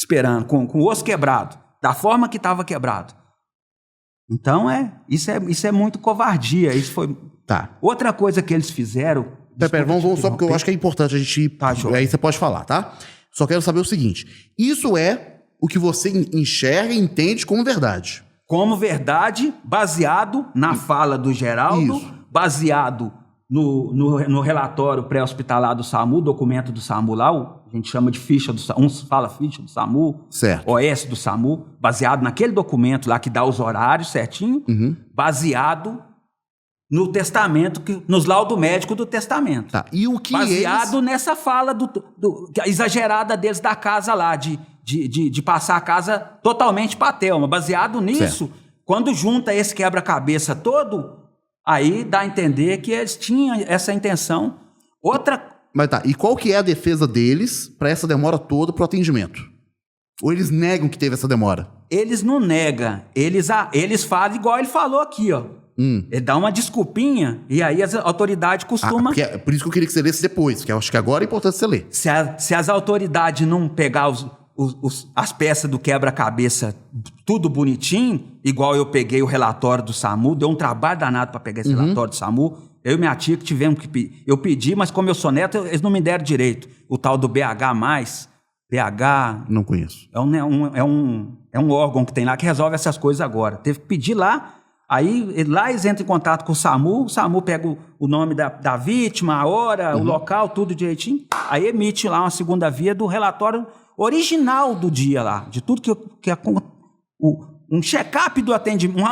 esperando, com o osso quebrado, da forma que estava quebrado. Então, isso é muito covardia. Isso foi... Tá. Outra coisa que eles fizeram... Pera, vamos só porque eu acho que é importante a gente... Tá, aí você pode falar, tá? Só quero saber o seguinte. Isso é o que você enxerga e entende como verdade. Como verdade, baseado na fala do Geraldo, baseado no relatório pré-hospitalar do SAMU, documento do SAMU lá, a gente chama de ficha do SAMU, uns fala ficha do SAMU, certo. OS do SAMU, baseado naquele documento lá que dá os horários certinho, baseado no testamento, nos laudos médicos do testamento. Tá. E o que baseado nessa fala exagerada deles da casa lá, de passar a casa totalmente pra Thelma. Baseado nisso, quando junta esse quebra-cabeça todo, aí dá a entender que eles tinham essa intenção. Mas tá, e qual que é a defesa deles para essa demora toda pro atendimento? Ou eles negam que teve essa demora? Eles não negam, eles falam igual ele falou aqui, ó. Ele dá uma desculpinha e aí as autoridades costumam... por isso que eu queria que você lesse depois, que eu acho que agora é importante você ler. Se as autoridades não pegar as peças do quebra-cabeça tudo bonitinho, igual eu peguei o relatório do SAMU, deu um trabalho danado para pegar esse relatório do SAMU, eu e minha tia que tivemos que pedir. Eu pedi, mas como eu sou neto, eles não me deram direito. O tal do BH+, BH... Não conheço. É um órgão que tem lá que resolve essas coisas agora. Teve que pedir lá. Aí lá eles entram em contato com o SAMU pega o nome da vítima, a hora, o local, tudo direitinho, aí emite lá uma segunda via do relatório original do dia lá, de tudo que é um check-up do atendimento,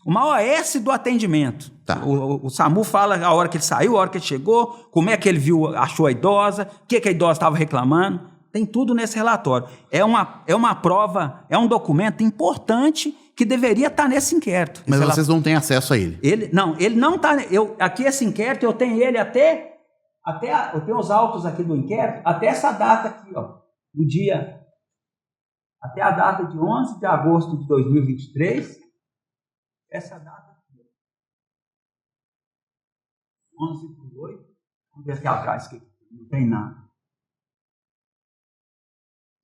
uma OS do atendimento. Tá. O SAMU fala a hora que ele saiu, a hora que ele chegou, como é que ele achou a idosa, o que a idosa estava reclamando, tem tudo nesse relatório. É uma prova, é um documento importante que deveria estar nesse inquérito. Mas vocês não têm acesso a ele? Ele não está... Aqui esse inquérito, eu tenho ele eu tenho os autos aqui do inquérito, até essa data aqui, ó, do dia... Até a data de 11 de agosto de 2023, essa data aqui, 11/8, vamos ver aqui atrás, que não tem nada.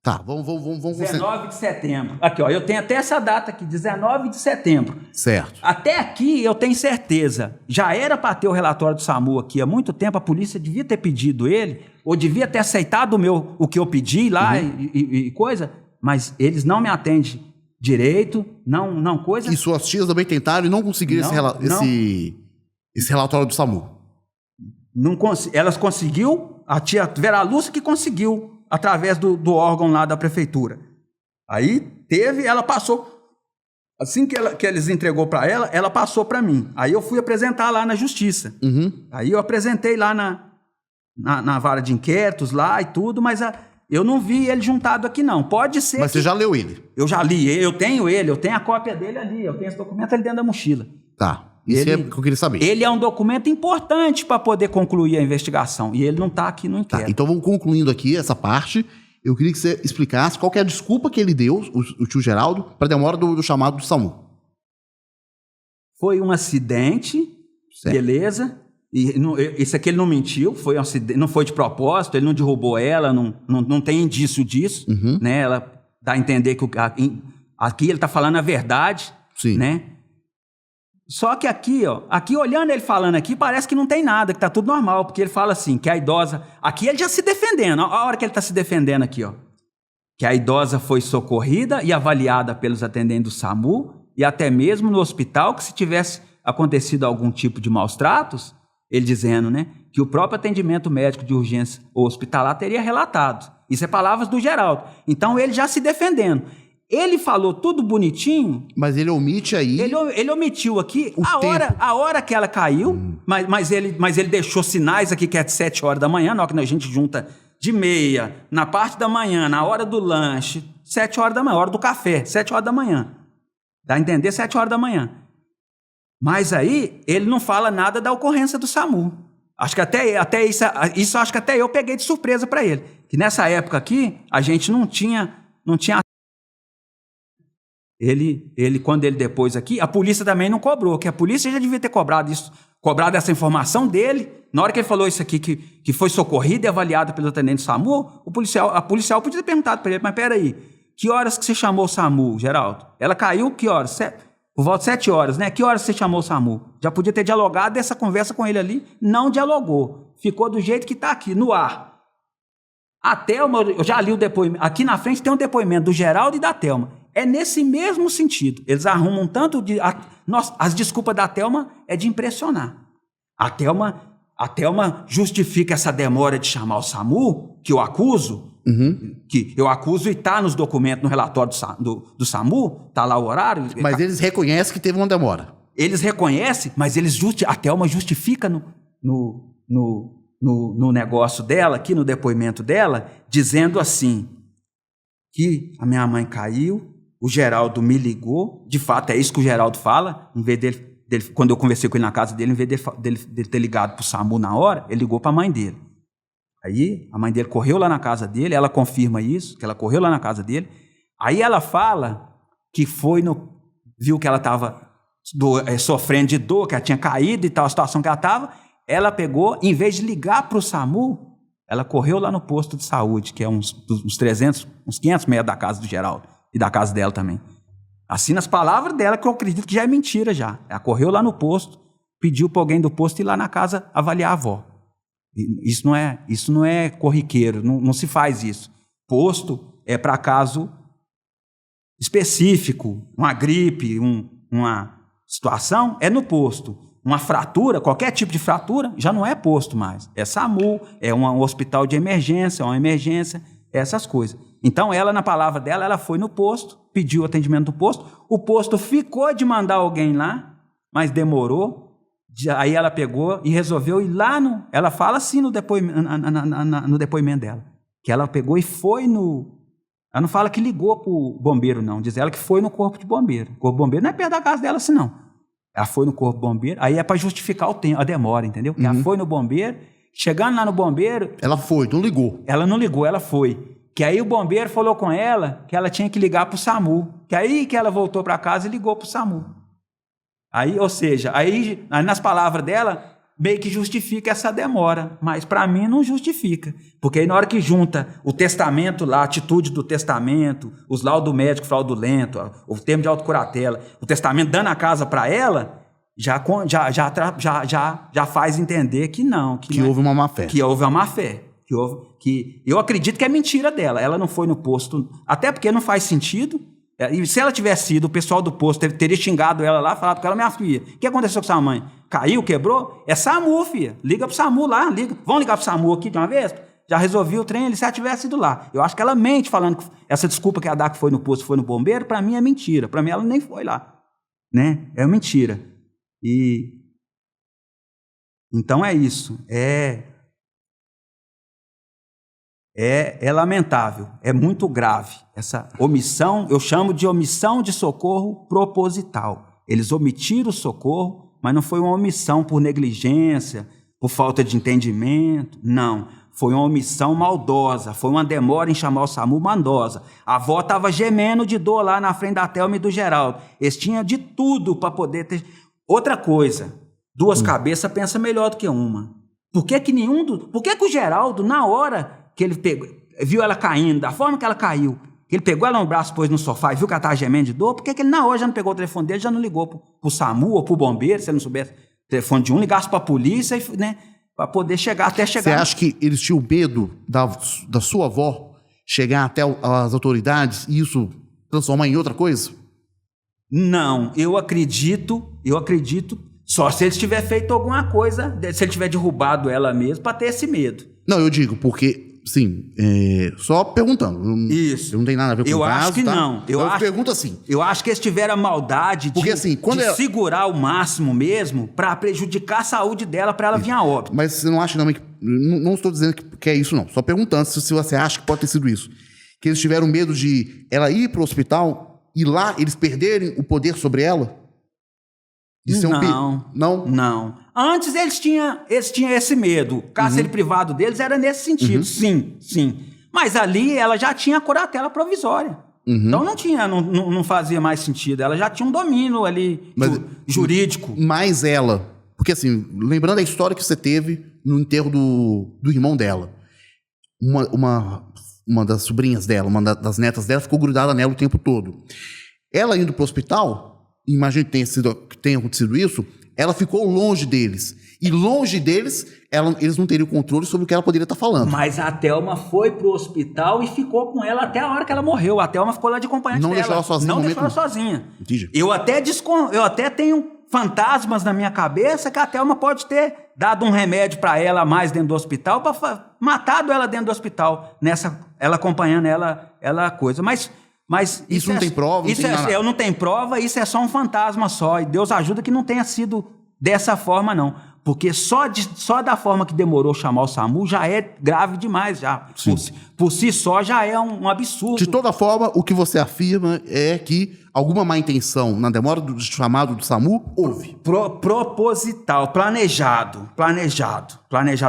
Tá, vamos 19 de setembro. Aqui, ó, eu tenho até essa data aqui, 19 de setembro. Certo. Até aqui eu tenho certeza. Já era para ter o relatório do SAMU aqui há muito tempo, a polícia devia ter pedido ele, ou devia ter aceitado o que eu pedi lá e coisa, mas eles não me atendem direito, não coisa. E suas tias também tentaram e não conseguiram esse relatório do SAMU? Elas conseguiu, a tia Vera Lúcia que conseguiu, através do órgão lá da prefeitura. Aí ela passou, assim que eles entregou para ela passou para mim. Aí eu fui apresentar lá na justiça. Aí eu apresentei lá na vara de inquéritos lá e tudo, mas eu não vi ele juntado aqui não. Pode ser. Mas você já leu ele? Eu já li, eu tenho a cópia dele ali, eu tenho esse documento ali dentro da mochila. Tá. Isso é o que eu queria saber. Ele é um documento importante para poder concluir a investigação. E ele não está aqui no inquérito. Tá, então vamos concluindo aqui essa parte. Eu queria que você explicasse qual que é a desculpa que ele deu, o tio Geraldo, para a demora do chamado do SAMU. Foi um acidente, certo. Beleza. Isso aqui ele não mentiu, foi um acidente, não foi de propósito, ele não derrubou ela, não tem indício disso. Né? Ela dá a entender que aqui ele está falando a verdade. Sim. Né? Só que aqui olhando ele falando aqui, parece que não tem nada, que tá tudo normal, porque ele fala assim, que a idosa... Aqui ele já se defendendo, a hora que ele tá se defendendo aqui, ó. Que a idosa foi socorrida e avaliada pelos atendentes do SAMU, e até mesmo no hospital, que se tivesse acontecido algum tipo de maus tratos, ele dizendo, né, que o próprio atendimento médico de urgência ou hospitalar teria relatado. Isso é palavras do Geraldo. Então ele já se defendendo. Ele falou tudo bonitinho. Mas ele omite aí... Ele omitiu aqui a hora que ela caiu, mas ele deixou sinais aqui que é de 7 horas da manhã, na hora que a gente junta de meia, na parte da manhã, na hora do lanche, 7 horas da manhã, hora do café, 7 horas da manhã. Dá a entender? 7 horas da manhã. Mas aí ele não fala nada da ocorrência do SAMU. Acho que até isso acho que até eu peguei de surpresa para ele. Que nessa época aqui, a gente não tinha quando ele depois aqui, a polícia também não cobrou, que a polícia já devia ter cobrado isso cobrado essa informação dele. Na hora que ele falou isso aqui, que foi socorrido e avaliado pelo tenente SAMU, a policial podia ter perguntado para ele, mas peraí, que horas que você chamou o SAMU, Geraldo? Ela caiu que horas? Por volta de 7 horas, né? Que horas você chamou o SAMU? Já podia ter dialogado essa conversa com ele ali, não dialogou. Ficou do jeito que está aqui, no ar. A Thelma, eu já li o depoimento, aqui na frente tem um depoimento do Geraldo e da Thelma. É nesse mesmo sentido. Eles arrumam tanto de... as desculpas da Thelma é de impressionar. A Thelma justifica essa demora de chamar o SAMU, que eu acuso, que eu acuso e está nos documentos, no relatório do SAMU, está lá o horário. Mas eles reconhecem que teve uma demora. Eles reconhecem, mas a Thelma justifica no negócio dela, aqui no depoimento dela, dizendo assim, que a minha mãe caiu, o Geraldo me ligou, de fato é isso que o Geraldo fala, em vez dele quando eu conversei com ele na casa dele, em vez dele ter ligado para o SAMU na hora, ele ligou para a mãe dele. Aí a mãe dele correu lá na casa dele, ela confirma isso, que ela correu lá na casa dele. Aí ela fala que viu que ela estava sofrendo de dor, que ela tinha caído e tal, a situação que ela estava, ela pegou, em vez de ligar para o SAMU, ela correu lá no posto de saúde, que é uns 500 metros da casa do Geraldo e da casa dela também. Assim, nas palavras dela, que eu acredito que já é mentira já. Ela correu lá no posto, pediu para alguém do posto ir lá na casa avaliar a avó. Isso não é corriqueiro, não se faz isso. Posto é para caso específico, uma gripe, uma situação, é no posto. Uma fratura, qualquer tipo de fratura, já não é posto mais. É SAMU, é um hospital de emergência, uma emergência, essas coisas. Então, ela, na palavra dela, ela foi no posto, pediu atendimento do posto, o posto ficou de mandar alguém lá, mas demorou, aí ela pegou e resolveu ir lá ela fala assim no depoimento dela, que ela pegou e foi ela não fala que ligou para o bombeiro, não, diz ela que foi no corpo de bombeiro. O corpo de bombeiro não é perto da casa dela assim, não. Ela foi no corpo de bombeiro, aí é para justificar a demora, entendeu? Ela foi no bombeiro, chegando lá no bombeiro... Ela foi, não ligou. Ela não ligou, ela foi. Que aí o bombeiro falou com ela que ela tinha que ligar para o SAMU. Que aí que ela voltou para casa e ligou para o SAMU. Aí, ou seja, aí nas palavras dela, meio que justifica essa demora. Mas para mim não justifica. Porque aí na hora que junta o testamento lá, a atitude do testamento, os laudos médicos fraudulento, o termo de autocuratela, o testamento dando a casa para ela, já faz entender que não. Que houve uma má fé. Que houve uma má fé. Que eu acredito que é mentira dela. Ela não foi no posto, até porque não faz sentido. E se ela tivesse ido, o pessoal do posto teria xingado ela lá, falado com ela, minha filha, o que aconteceu com sua mãe? Caiu, quebrou? É SAMU, filha. Liga pro SAMU lá, liga. Vamos ligar pro SAMU aqui de uma vez? Já resolvi o trem, se ela tivesse ido lá. Eu acho que ela mente falando que essa desculpa que ela dá que foi no posto, foi no bombeiro, para mim é mentira. Para mim ela nem foi lá, né? É mentira. Então é isso. É lamentável, é muito grave. Essa omissão, eu chamo de omissão de socorro proposital. Eles omitiram o socorro, mas não foi uma omissão por negligência, por falta de entendimento, não. Foi uma omissão maldosa, foi uma demora em chamar o SAMU maldosa. A avó estava gemendo de dor lá na frente da Thelma e do Geraldo. Eles tinham de tudo para poder ter... Outra coisa, duas cabeças pensam melhor do que uma. Por que o Geraldo, na hora que ele viu ela caindo, da forma que ela caiu, que ele pegou ela no braço, pôs no sofá e viu que ela estava gemendo de dor, por que ele na hora já não pegou o telefone dele, já não ligou para o SAMU ou para o bombeiro, se ele não soubesse o telefone de ligasse para a polícia, né, para poder chegar. Você acha que eles tinham medo da sua avó chegar até as autoridades e isso transformar em outra coisa? Não, eu acredito, só se eles tiverem feito alguma coisa, se ele tiver derrubado ela mesmo, para ter esse medo. Não, eu digo, porque... Sim, só perguntando. Isso. Não tem nada a ver com o caso, acho que tá? não. Eu pergunto assim. Eu acho que eles tiveram a maldade porque, assim, de segurar o máximo mesmo para prejudicar a saúde dela, para ela vir a óbito. Mas você não acha também que... Não estou dizendo que é isso, não. Só perguntando se você acha que pode ter sido isso. Que eles tiveram medo de ela ir para o hospital e lá eles perderem o poder sobre ela? Não. Antes eles tinham esse medo. O cárcere privado deles era nesse sentido. Sim. Mas ali ela já tinha a curatela provisória. Então não fazia mais sentido. Ela já tinha um domínio ali jurídico. Mas ela... Porque assim, lembrando a história que você teve no enterro do irmão dela, uma das sobrinhas dela, uma das netas dela, ficou grudada nela o tempo todo. Ela indo pro hospital, imagino que tenha acontecido isso, ela ficou longe deles. E longe deles, eles não teriam controle sobre o que ela poderia estar falando. Mas a Thelma foi pro hospital e ficou com ela até a hora que ela morreu. A Thelma ficou lá de acompanhante dela. Não deixou ela sozinha. Não deixou ela sozinha. Entendi. Eu até tenho fantasmas na minha cabeça que a Thelma pode ter dado um remédio para ela a mais dentro do hospital, para matado ela dentro do hospital, ela acompanhando ela coisa. Mas isso não tem prova? Eu não tenho prova, isso é só um fantasma só. E Deus ajuda que não tenha sido dessa forma, não. Porque só da forma que demorou chamar o SAMU já é grave demais. Já. Por si só já é um absurdo. De toda forma, o que você afirma é que alguma má intenção na demora do chamado do SAMU houve. Proposital, planejado,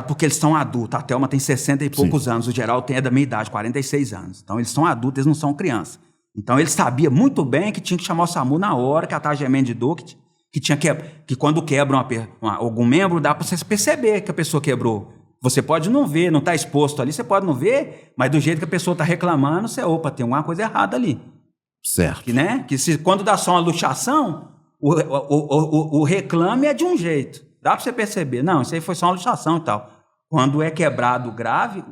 porque eles são adultos. A Thelma tem 60 e poucos anos, o Geraldo é da minha idade, 46 anos. Então eles são adultos, eles não são crianças. Então ele sabia muito bem que tinha que chamar o SAMU na hora, que a taxa gemendo de dor, que quando quebra algum membro, dá para você perceber que a pessoa quebrou. Você pode não ver, não está exposto ali, você pode não ver, mas do jeito que a pessoa está reclamando, tem alguma coisa errada ali. Certo. Quando dá só uma luxação, o reclame é de um jeito. Dá para você perceber. Não, isso aí foi só uma luxação e tal. Quando é quebrado grave,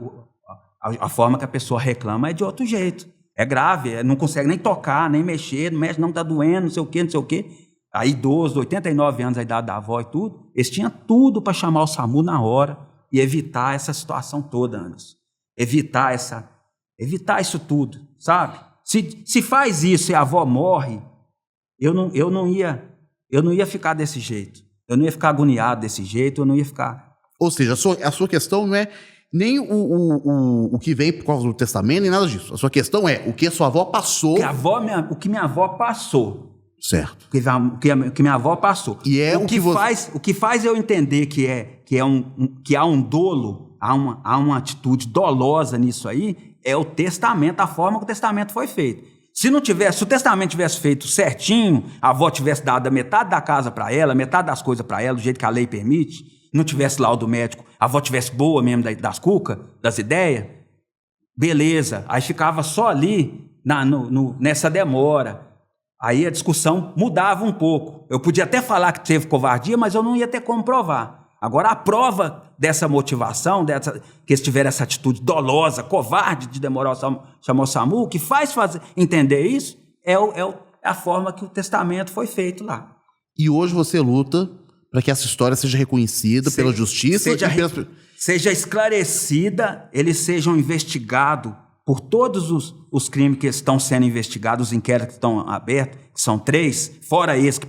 a forma que a pessoa reclama é de outro jeito. É grave, não consegue nem tocar, nem mexer, não mexe, não está doendo, não sei o quê. Aí idoso, 89 anos, a idade da avó e tudo, eles tinham tudo para chamar o SAMU na hora e evitar essa situação toda, Anderson. Evitar isso tudo, sabe? Se faz isso e a avó morre, eu não ia ficar desse jeito. Eu não ia ficar agoniado desse jeito, eu não ia ficar... Ou seja, a sua questão não é nem o que vem por causa do testamento, nem nada disso. A sua questão é o que a sua avó passou... O que minha avó passou. Certo. O que minha avó passou. E é o que faz eu entender que há um dolo, há uma atitude dolosa nisso aí, é o testamento, a forma que o testamento foi feito. Se o testamento tivesse feito certinho, a avó tivesse dado a metade da casa para ela, metade das coisas para ela, do jeito que a lei permite, não tivesse laudo médico, a avó tivesse boa mesmo das cucas, das ideias, beleza. Aí ficava só ali nessa demora. Aí a discussão mudava um pouco. Eu podia até falar que teve covardia, mas eu não ia ter como provar. Agora, a prova dessa motivação, que eles tiveram essa atitude dolosa, covarde de demorar chamar o SAMU, o que faz entender isso é a forma que o testamento foi feito lá. E hoje você luta para que essa história seja reconhecida pela justiça seja esclarecida, eles sejam investigados por todos os crimes que estão sendo investigados, os inquéritos que estão abertos, que são 3, fora esse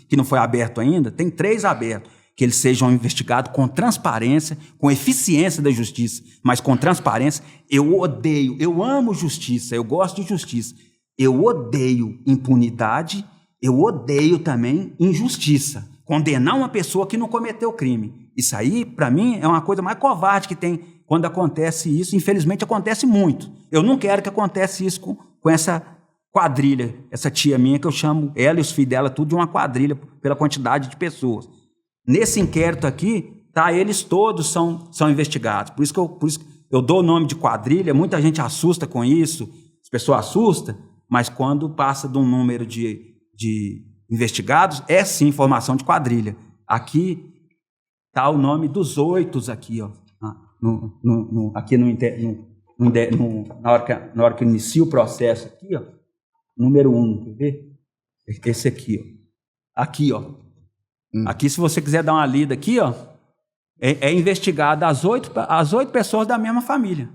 que não foi aberto ainda, tem 3 abertos, que eles sejam investigados com transparência, com eficiência da justiça, mas com transparência. Eu amo justiça, eu gosto de justiça, eu odeio impunidade, eu odeio também injustiça, condenar uma pessoa que não cometeu crime. Isso aí, para mim, é uma coisa mais covarde que tem. Quando acontece isso, infelizmente acontece muito. Eu não quero que aconteça isso com essa quadrilha, essa tia minha que eu chamo ela e os filhos dela tudo de uma quadrilha pela quantidade de pessoas. Nesse inquérito aqui, eles todos são investigados. Por isso que eu dou o nome de quadrilha, muita gente assusta com isso, as pessoas assustam, mas quando passa de um número de investigados, é sim formação de quadrilha. Aqui está o nome dos 8 aqui, ó. Na hora que inicia o processo aqui, ó, número 1, quer ver? Esse aqui, ó. Aqui, ó. Aqui, se você quiser dar uma lida aqui, ó, é investigado as 8 pessoas da mesma família.